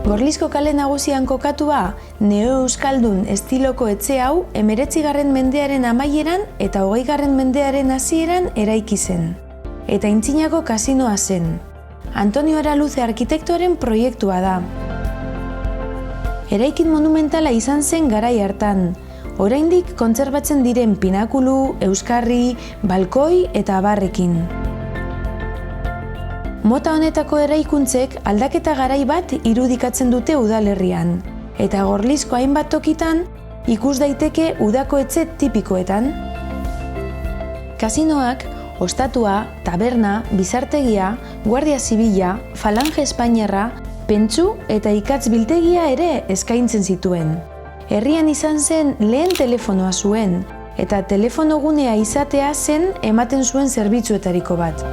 Gorlizko kale nagusian kokatua, neo-euskaldun estiloko etxe hau 19. mendearen amaieran eta 20. mendearen hasieran eraiki zen. Eta aintzinako kasinoa zen. Antonio Araluze arkitektoaren proiektua da. Eraikin monumentala izan zen garai hartan. Oraindik kontserbatzen diren pinakulu, euskarri, balkoi eta abarrekin. Mota honetako eraikuntzek aldaketa garai bat irudikatzen dute udalerrian, eta Gorlizko hainbat tokitan ikus daiteke udako etxe tipikoetan. Kasinoak ostatua, taberna, bizartegia, guardia zibila, falange espainiarra, pentsu eta ikatz biltegia ere eskaintzen zituen. Herrian izan zen lehen telefonoa zuen, eta telefonogunea izatea zen ematen zuen zerbitzuetariko bat.